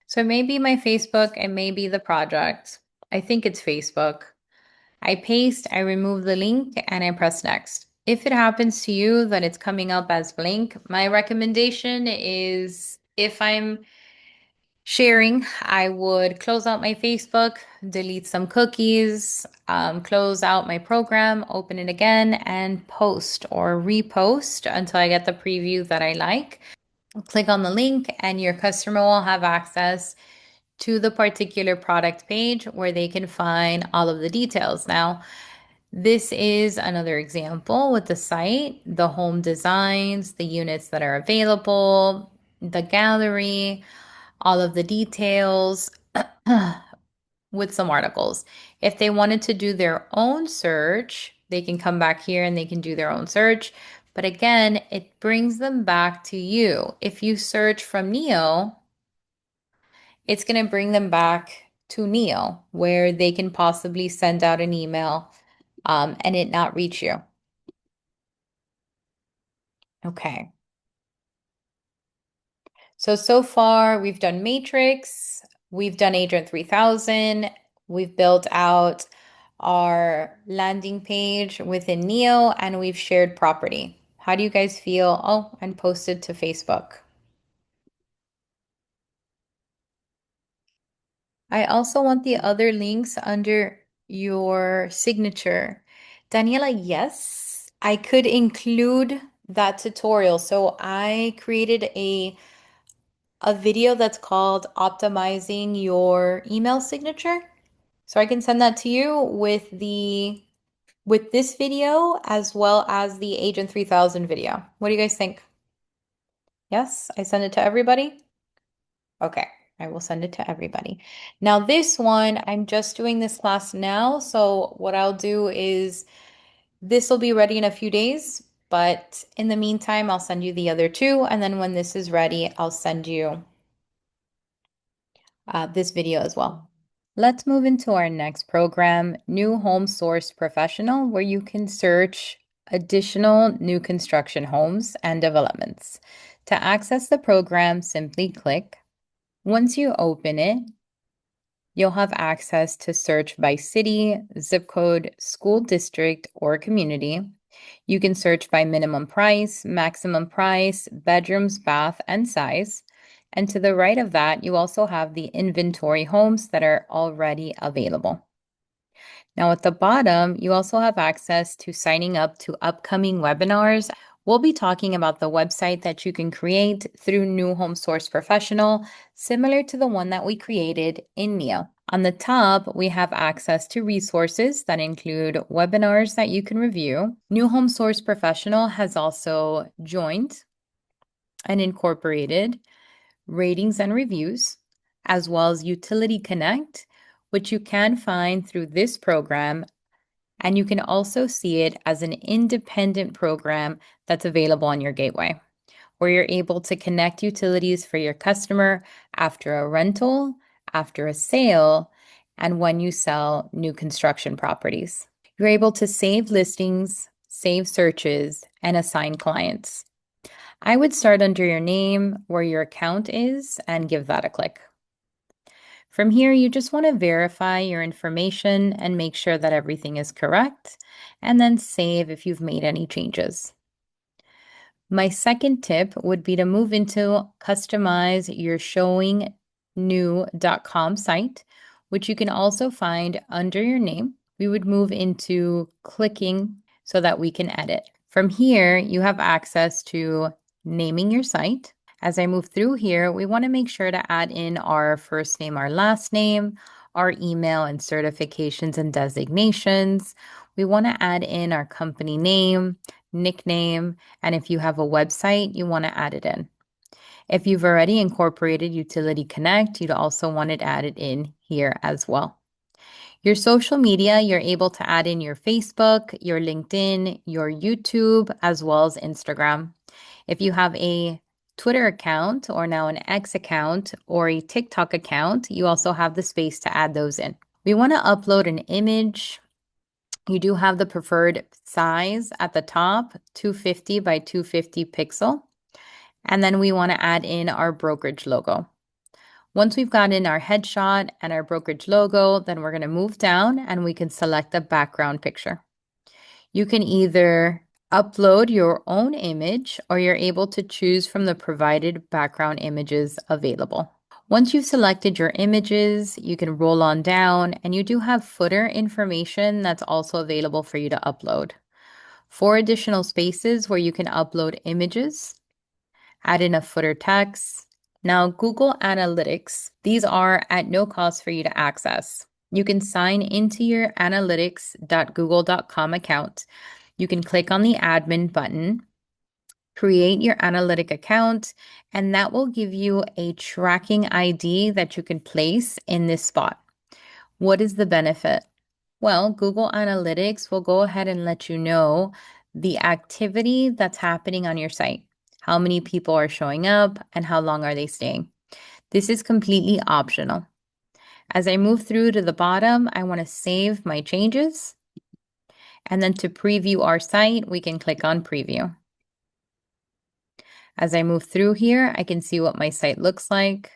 So it may be my Facebook, it may be the project. I think it's Facebook. I paste, I remove the link, and I press next. If it happens to you that it's coming up as blank, my recommendation is if I'm sharing, I would close out my Facebook, delete some cookies, close out my program, open it again, and post or repost until I get the preview that I like. Click on the link, and your customer will have access to the particular product page where they can find all of the details. Now, this is another example with the site, the home designs, the units that are available, the gallery, all of the details with some articles. If they wanted to do their own search, they can come back here and they can do their own search. But again, it brings them back to you. If you search from Neo, it's going to bring them back to Neo, where they can possibly send out an email and it not reach you. Okay. So far we've done Matrix, we've done Agent 3000, we've built out our landing page within Neo, and we've shared property. How do you guys feel? Oh, and posted to Facebook. I also want the other links under your signature. Daniela, yes, I could include that tutorial. So I created a video that's called optimizing your email signature. So I can send that to you with this video as well as the Agent 3000 video. What do you guys think? Yes, I send it to everybody? Okay, I will send it to everybody. Now this one, I'm just doing this class now, so what I'll do is this will be ready in a few days, but in the meantime, I'll send you the other two, and then when this is ready, I'll send you this video as well. Let's move into our next program, New Home Source Professional, where you can search additional new construction homes and developments. To access the program, simply click. Once you open it, you'll have access to search by city, zip code, school district, or community. You can search by minimum price, maximum price, bedrooms, bath, and size. And to the right of that, you also have the inventory homes that are already available. Now at the bottom, you also have access to signing up to upcoming webinars. We'll be talking about the website that you can create through New Home Source Professional, similar to the one that we created in Neo. On the top, we have access to resources that include webinars that you can review. New Home Source Professional has also joined and incorporated ratings and reviews, as well as Utility Connect, which you can find through this program. And you can also see it as an independent program that's available on your gateway, where you're able to connect utilities for your customer after a rental, after a sale, and when you sell new construction properties. You're able to save listings, save searches, and assign clients. I would start under your name, where your account is, and give that a click. From here, you just want to verify your information and make sure that everything is correct, and then save if you've made any changes. My second tip would be to move into customize your showingnew.com site, which you can also find under your name. We would move into clicking so that we can edit. From here, you have access to naming your site. As I move through here, we want to make sure to add in our first name, our last name, our email and certifications and designations. We want to add in our company name, nickname, and if you have a website, you want to add it in. If you've already incorporated Utility Connect, you'd also want it added in here as well. Your social media, you're able to add in your Facebook, your LinkedIn, your YouTube, as well as Instagram. If you have a Twitter account or now an X account or a TikTok account, you also have the space to add those in. We want to upload an image. You do have the preferred size at the top, 250 by 250 pixel. And then we want to add in our brokerage logo. Once we've got in our headshot and our brokerage logo, then we're going to move down and we can select a background picture. You can either upload your own image or you're able to choose from the provided background images available. Once you've selected your images, you can roll on down and you do have footer information that's also available for you to upload. 4 additional spaces where you can upload images, add in a footer text. Now, Google Analytics, these are at no cost for you to access. You can sign into your analytics.google.com account. You can click on the admin button, create your analytic account, and that will give you a tracking ID that you can place in this spot. What is the benefit? Well, Google Analytics will go ahead and let you know the activity that's happening on your site. How many people are showing up and how long are they staying? This is completely optional. As I move through to the bottom, I want to save my changes. And then to preview our site, we can click on preview. As I move through here, I can see what my site looks like,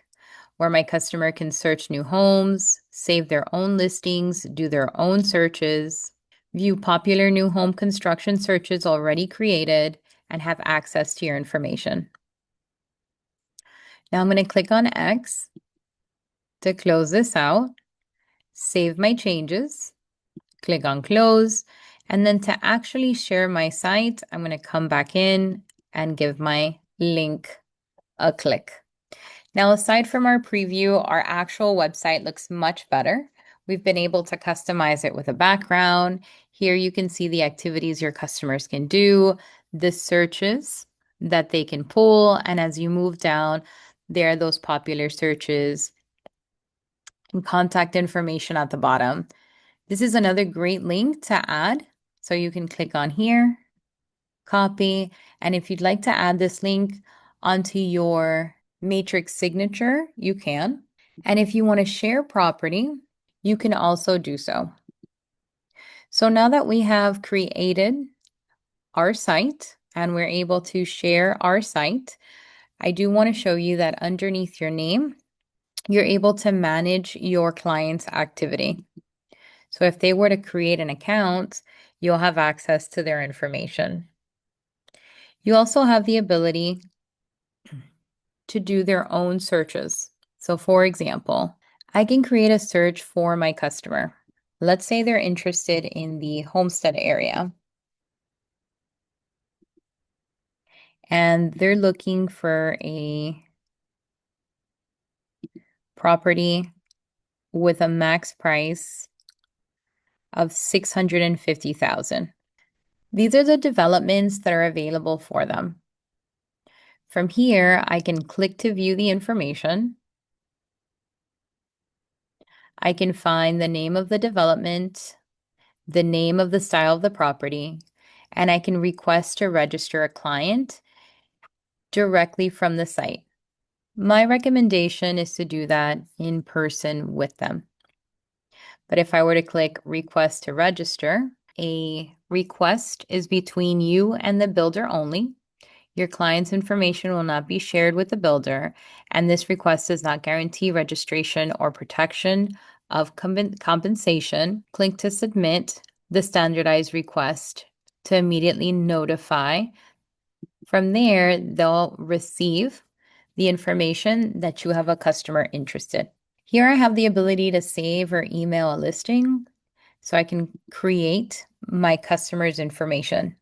where my customer can search new homes, save their own listings, do their own searches, view popular new home construction searches already created, and have access to your information. Now I'm going to click on X to close this out, save my changes, click on close, and then to actually share my site, I'm going to come back in and give my link a click. Now, aside from our preview, our actual website looks much better. We've been able to customize it with a background. Here you can see the activities your customers can do, the searches that they can pull, and as you move down, there are those popular searches and contact information at the bottom. This is another great link to add. So you can click on here, copy, and if you'd like to add this link onto your matrix signature, you can. And if you want to share property, you can also do so. So now that we have created our site and we're able to share our site, I do want to show you that underneath your name, you're able to manage your client's activity. So if they were to create an account, you'll have access to their information. You also have the ability to do their own searches. So for example, I can create a search for my customer. Let's say they're interested in the Homestead area and they're looking for a property with a max price of $650,000. These are the developments that are available for them. From here, I can click to view the information. I can find the name of the development, the name of the style of the property, and I can request to register a client directly from the site. My recommendation is to do that in person with them. But if I were to click request to register, a request is between you and the builder only. Your client's information will not be shared with the builder, and this request does not guarantee registration or protection of compensation. Click to submit the standardized request to immediately notify. From there, they'll receive the information that you have a customer interested. Here I have the ability to save or email a listing, so I can create my customer's information.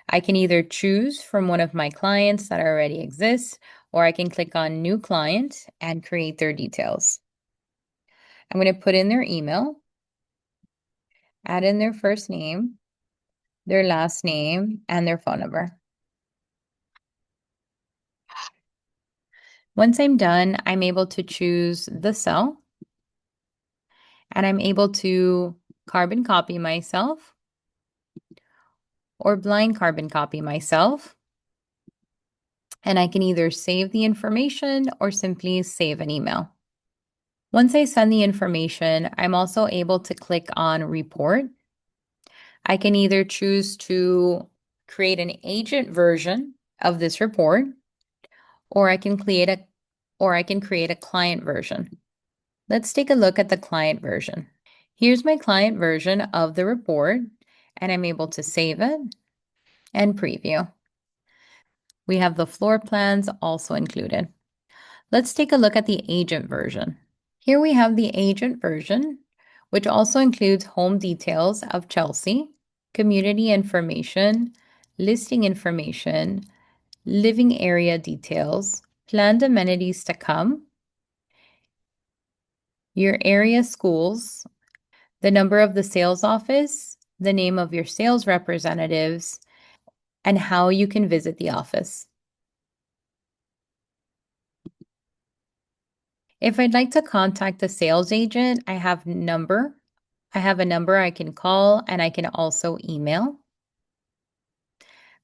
I can either choose from one of my clients that already exists, or I can click on New Client and create their details. I'm going to put in their email, add in their first name, their last name, and their phone number. Once I'm done, I'm able to choose the cell, and I'm able to carbon copy myself or blind carbon copy myself. And I can either save the information or simply save an email. Once I send the information, I'm also able to click on report. I can either choose to create an agent version of this report, or I can create a client version. Let's take a look at the client version. Here's my client version of the report, and I'm able to save it and preview. We have the floor plans also included. Let's take a look at the agent version. Here we have the agent version, which also includes home details of Chelsea, community information, listing information, living area details, planned amenities to come, your area schools, the number of the sales office, the name of your sales representatives, and how you can visit the office. If I'd like to contact the sales agent, I have a number I can call, and I can also email.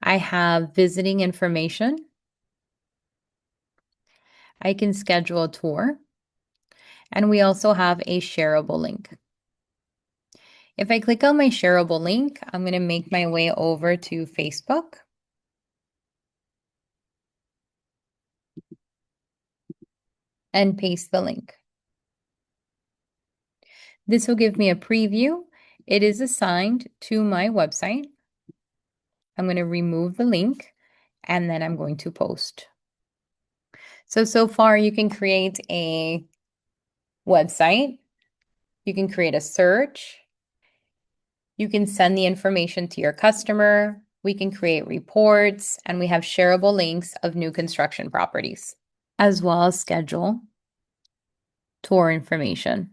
I have visiting information. I can schedule a tour. And we also have a shareable link. If I click on my shareable link, I'm going to make my way over to Facebook and paste the link. This will give me a preview. It is assigned to my website. I'm going to remove the link and then I'm going to post. So far you can create a website. You can create a search. You can send the information to your customer. We can create reports and we have shareable links of new construction properties, as well as schedule tour information.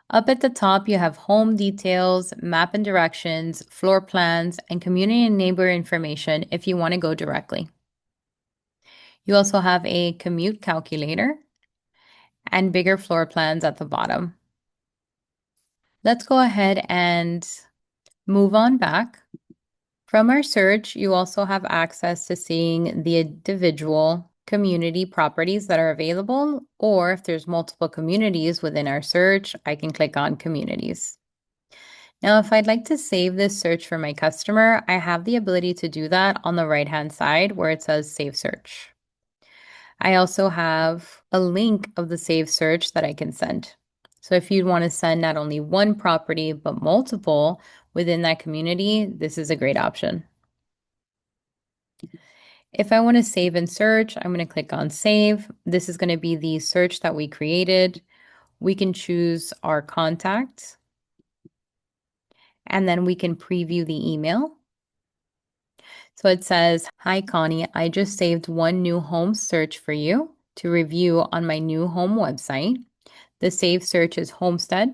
Up at the top, you have home details, map and directions, floor plans, and community and neighbor information if you want to go directly. You also have a commute calculator and bigger floor plans at the bottom. Let's go ahead and move on back. From our search, you also have access to seeing the individual community properties that are available, or if there's multiple communities within our search, I can click on communities. Now, if I'd like to save this search for my customer, I have the ability to do that on the right-hand side where it says Save Search. I also have a link of the saved search that I can send. So if you'd want to send not only one property, but multiple within that community, this is a great option. If I want to save and search, I'm going to click on Save. This is going to be the search that we created. We can choose our contact, and then we can preview the email. So it says, "Hi Connie, I just saved one new home search for you to review on my new home website. The saved search is Homestead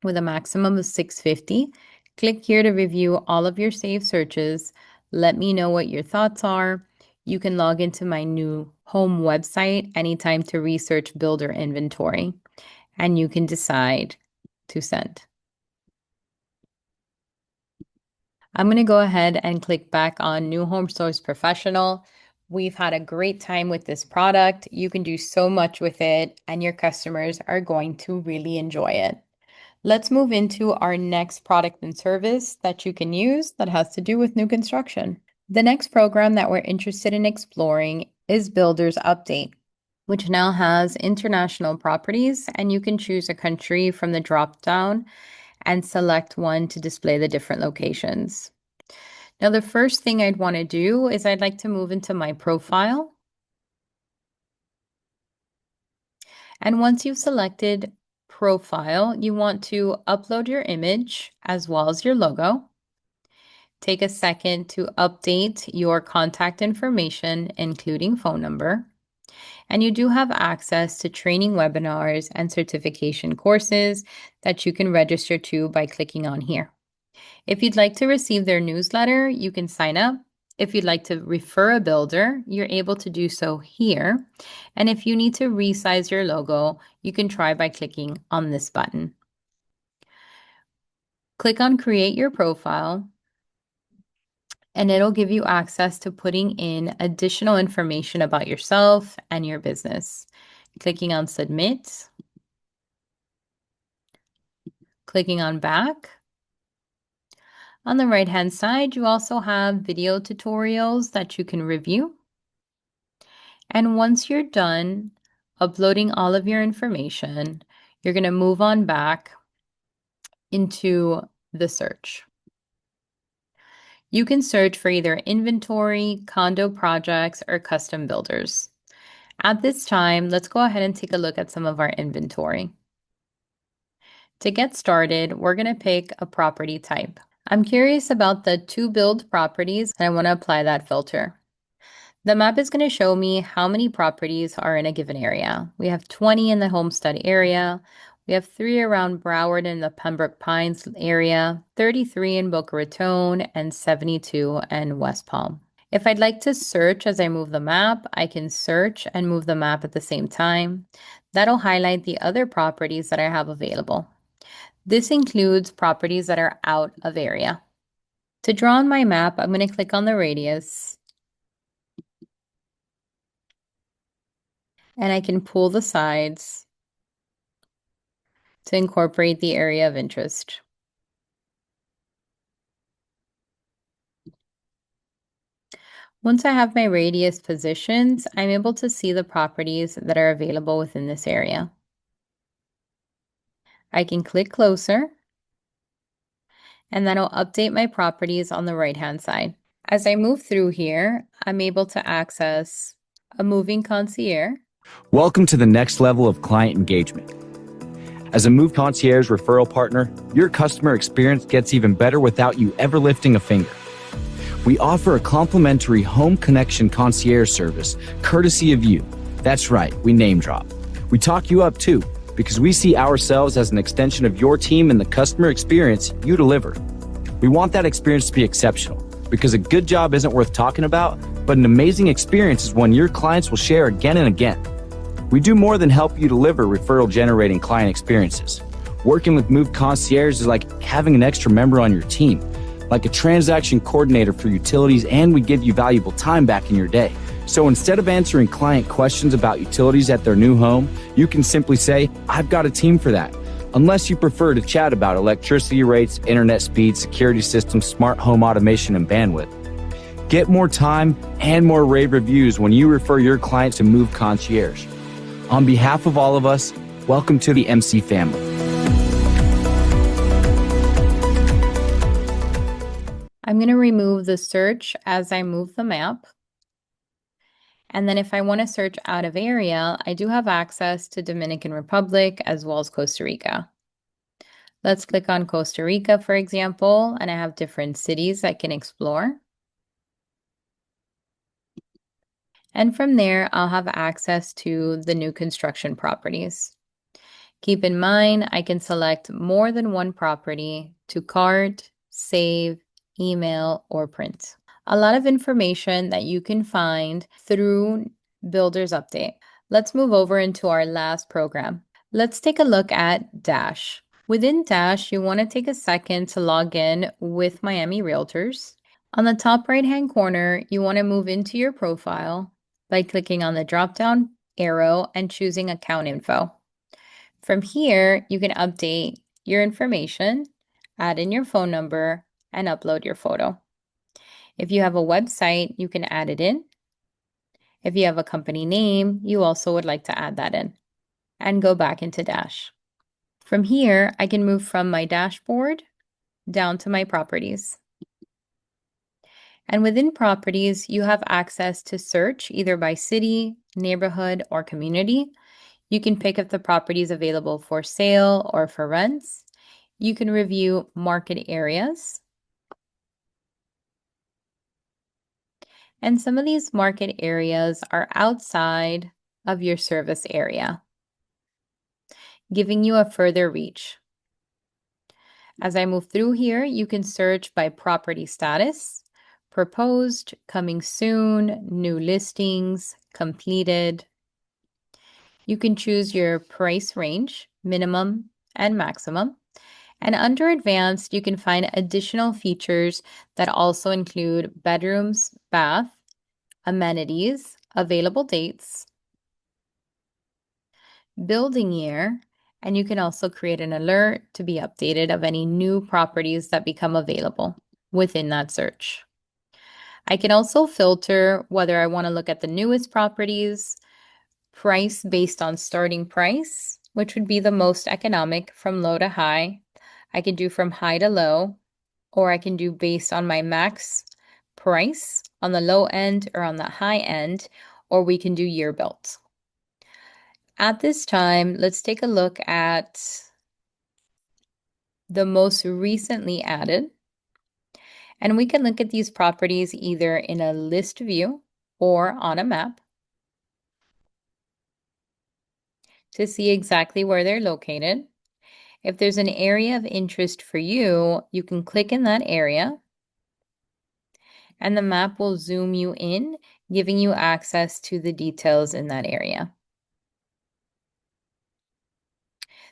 with a maximum of 650. Click here to review all of your saved searches. Let me know what your thoughts are. You can log into my new home website anytime to research builder inventory, and you can decide to send." I'm going to go ahead and click back on New Home Source Professional. We've had a great time with this product. You can do so much with it, and your customers are going to really enjoy it. Let's move into our next product and service that you can use that has to do with new construction. The next program that we're interested in exploring is Builders Update, which now has international properties, and you can choose a country from the drop-down and select one to display the different locations. Now, the first thing I'd want to do is I'd like to move into my profile. And once you've selected profile, you want to upload your image as well as your logo. Take a second to update your contact information, including phone number. And you do have access to training webinars and certification courses that you can register to by clicking on here. If you'd like to receive their newsletter, you can sign up. If you'd like to refer a builder, you're able to do so here. And if you need to resize your logo, you can try by clicking on this button. Click on Create Your Profile, and it'll give you access to putting in additional information about yourself and your business. Clicking on Submit, clicking on Back. On the right-hand side, you also have video tutorials that you can review. And once you're done uploading all of your information, you're going to move on back into the search. You can search for either inventory, condo projects, or custom builders. At this time, let's go ahead and take a look at some of our inventory. To get started, we're going to pick a property type. I'm curious about the to-build properties, and I want to apply that filter. The map is going to show me how many properties are in a given area. We have 20 in the Homestead area. We have 3 around Broward in the Pembroke Pines area, 33 in Boca Raton, and 72 in West Palm. If I'd like to search as I move the map, I can search and move the map at the same time. That'll highlight the other properties that I have available. This includes properties that are out of area. To draw on my map, I'm going to click on the radius. And I can pull the sides to incorporate the area of interest. Once I have my radius positioned, I'm able to see the properties that are available within this area. I can click closer, and that'll update my properties on the right-hand side. As I move through here, I'm able to access a moving concierge. Welcome to the next level of client engagement. As a Move Concierge referral partner, your customer experience gets even better without you ever lifting a finger. We offer a complimentary home connection concierge service, courtesy of you. That's right, we name drop. We talk you up too, because we see ourselves as an extension of your team and the customer experience you deliver. We want that experience to be exceptional, because a good job isn't worth talking about, but an amazing experience is one your clients will share again and again. We do more than help you deliver referral-generating client experiences. Working with Move Concierge is like having an extra member on your team, like a transaction coordinator for utilities, and we give you valuable time back in your day. So instead of answering client questions about utilities at their new home, you can simply say, I've got a team for that. Unless you prefer to chat about electricity rates, internet speeds, security systems, smart home automation, and bandwidth. Get more time and more rave reviews when you refer your clients to Move Concierge. On behalf of all of us, welcome to the MC family. I'm going to remove the search as I move the map. And then if I want to search out of area, I do have access to Dominican Republic as well as Costa Rica. Let's click on Costa Rica, for example, and I have different cities I can explore. And from there, I'll have access to the new construction properties. Keep in mind, I can select more than one property to cart, save, email, or print. A lot of information that you can find through Builder's Update. Let's move over into our last program. Let's take a look at Dash. Within Dash, you want to take a second to log in with Miami Realtors. On the top right-hand corner, you want to move into your profile by clicking on the drop-down arrow and choosing Account Info. From here, you can update your information, add in your phone number, and upload your photo. If you have a website, you can add it in. If you have a company name, you also would like to add that in. And go back into Dash. From here, I can move from my dashboard down to my properties. And within properties, you have access to search either by city, neighborhood, or community. You can pick if the property is available for sale or for rents. You can review market areas. And some of these market areas are outside of your service area, giving you a further reach. As I move through here, you can search by property status, proposed, coming soon, new listings, completed. You can choose your price range, minimum and maximum. And under advanced, you can find additional features that also include bedrooms, bath, amenities, available dates, building year, and you can also create an alert to be updated of any new properties that become available within that search. I can also filter whether I want to look at the newest properties, price based on starting price, which would be the most economic from low to high. I can do from high to low, or I can do based on my max price on the low end or on the high end, or we can do year built. At this time, let's take a look at the most recently added. And we can look at these properties either in a list view or on a map to see exactly where they're located. If there's an area of interest for you, you can click in that area and the map will zoom you in, giving you access to the details in that area.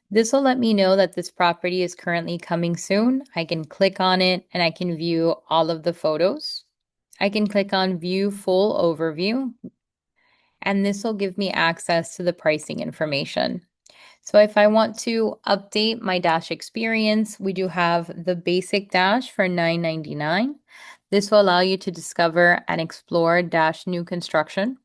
This will let me know that this property is currently coming soon. I can click on it and I can view all of the photos. I can click on View Full Overview, and this will give me access to the pricing information. So if I want to update my Dash experience, we do have the basic Dash for $9.99. This will allow you to discover and explore Dash new construction.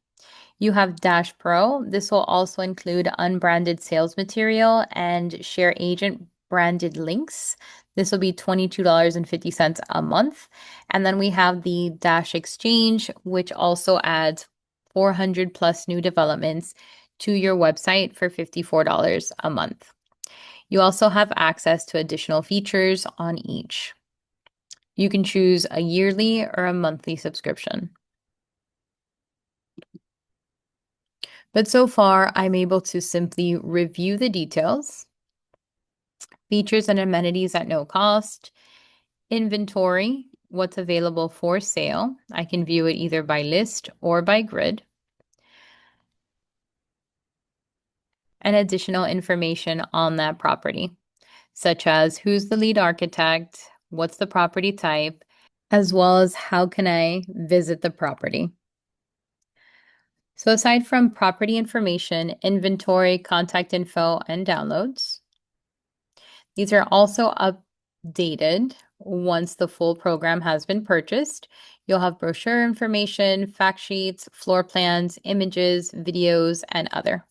You have Dash Pro. This will also include unbranded sales material and share agent branded links. This will be $22.50 a month. And then we have the Dash Exchange, which also adds 400 plus new developments to your website for $54 a month. You also have access to additional features on each. You can choose a yearly or a monthly subscription. But so far, I'm able to simply review the details, features and amenities at no cost, inventory, what's available for sale. I can view it either by list or by grid, and additional information on that property, such as who's the lead architect, what's the property type, as well as how can I visit the property. So aside from property information, inventory, contact info, and downloads, these are also updated once the full program has been purchased. You'll have brochure information, fact sheets, floor plans, images, videos, and other.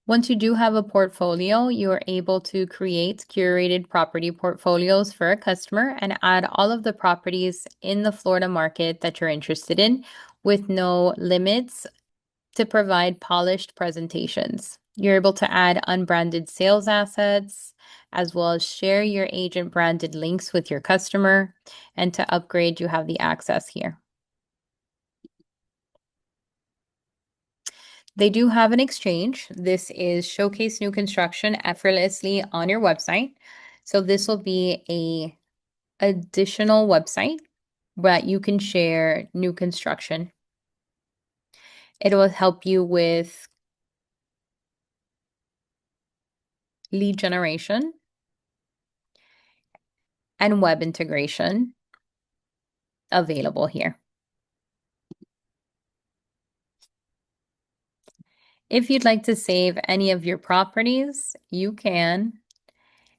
Once you do have a portfolio, you are able to create curated property portfolios for a customer and add all of the properties in the Florida market that you're interested in with no limits to provide polished presentations. You're able to add unbranded sales assets, as well as share your agent branded links with your customer. And to upgrade, you have the access here. They do have an exchange. This is showcase new construction effortlessly on your website. So this will be a additional website that you can share new construction. It will help you with lead generation and web integration available here. If you'd like to save any of your properties, you can,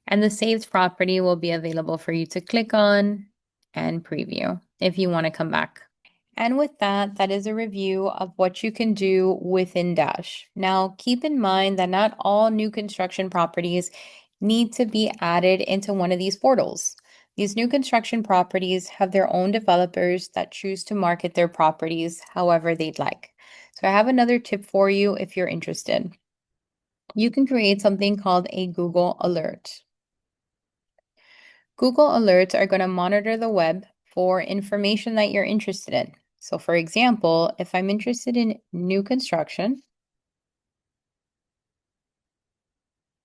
and the saved property will be available for you to click on and preview if you want to come back. And with that, that is a review of what you can do within Dash. Now, keep in mind that not all new construction properties need to be added into one of these portals. These new construction properties have their own developers that choose to market their properties however they'd like. So I have another tip for you if you're interested. You can create something called a Google Alert. Google Alerts are going to monitor the web for information that you're interested in. So for example, if I'm interested in new construction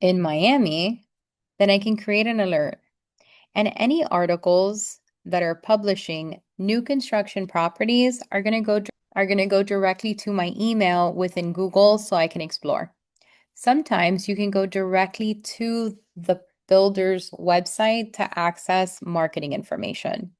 in Miami, then I can create an alert. And any articles that are publishing new construction properties are going to go directly to my email within Google so I can explore. Sometimes you can go directly to the builder's website to access marketing information.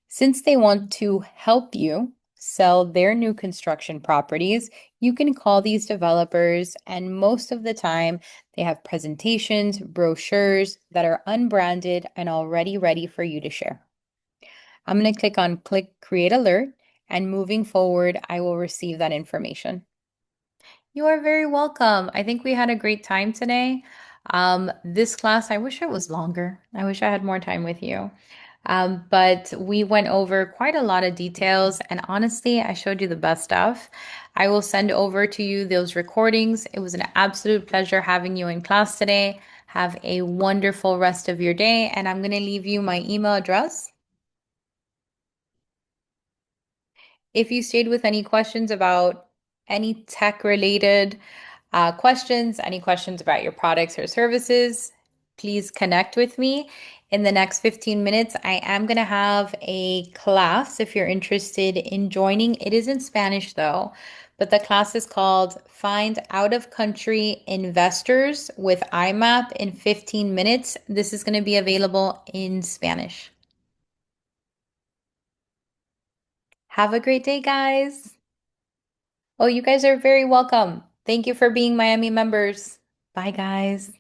Since they want to help you sell their new construction properties, you can call these developers, and most of the time they have presentations, brochures that are unbranded and already ready for you to share. I'm going to click on Click Create Alert, and moving forward, I will receive that information. You are very welcome. I think we had a great time today. This class, I wish it was longer. I wish I had more time with you. But we went over quite a lot of details, and honestly, I showed you the best stuff. I will send over to you those recordings. It was an absolute pleasure having you in class today. Have a wonderful rest of your day, and I'm going to leave you my email address. If you stayed with any questions about any tech related questions, any questions about your products or services, please connect with me. In the next 15 minutes, I am going to have a class if you're interested in joining. It is in Spanish though, but the class is called Find Out of Country Investors with IMAP in 15 minutes. This is going to be available in Spanish. Have a great day, guys. Oh, you guys are very welcome. Thank you for being Miami members. Bye, guys.